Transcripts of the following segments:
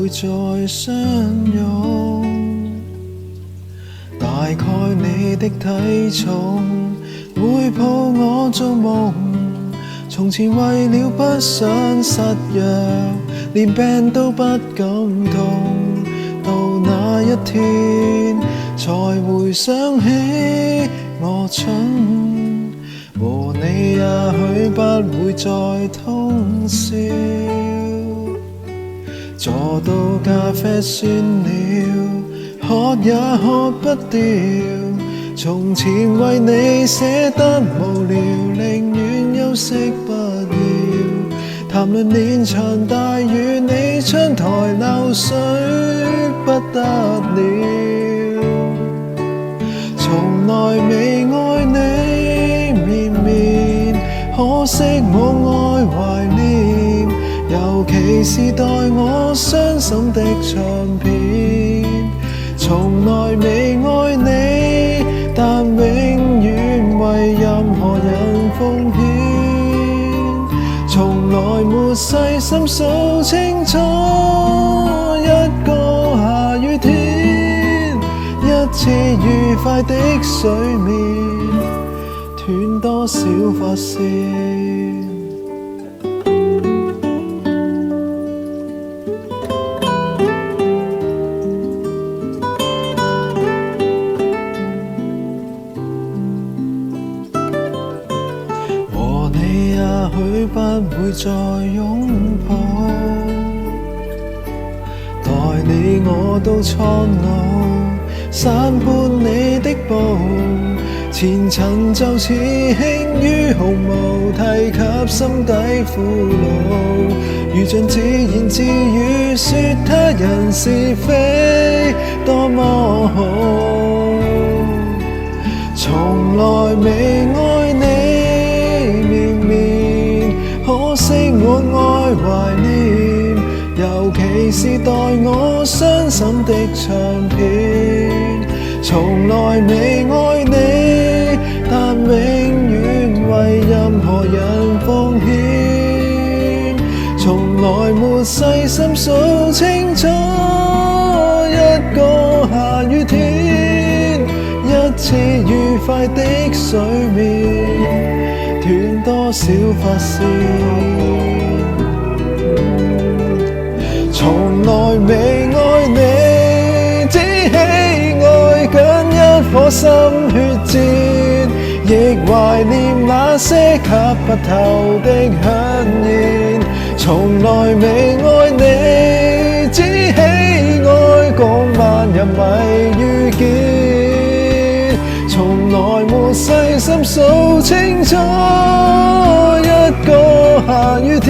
會再相擁。大概你的體重會抱我做夢，從前為了不想失約，連病都不敢痛。到那一天才回想起我蠢，和你也許不會再通宵。坐到咖啡酸了，喝也喝不掉。從前為你寫得無聊，寧願休息不要。談論連場大雨，你窗台漏水不得了。從來未愛你綿綿，可惜我愛懷念，尤其是代我傷心的唱片。從來未愛你，但永遠為任何人奉獻。從來沒細心數清楚一個下雨天，一次愉快的睡眠，斷多少髮線。也許不會再擁抱，待你我到蒼老，散伴你的步，前塵就似輕於毫無，提及心底苦惱，如像自言自語，說他人是非多麼好，從來未愛你。可惜我愛懷念，尤其是代我傷心的唱片。從來未愛你，但永遠為任何人奉獻。從來沒細心數清楚一個下雨天，一次愉快的睡眠，斷多少髮線。從來未愛你，只喜愛緊一顆心血戰，亦懷念那些吸不透的香煙。從來未愛你，只喜愛共萬人迷遇見。從來沒細心數清楚一個下雨天，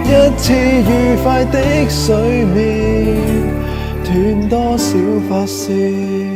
一次愉快的睡眠，斷多少髮線。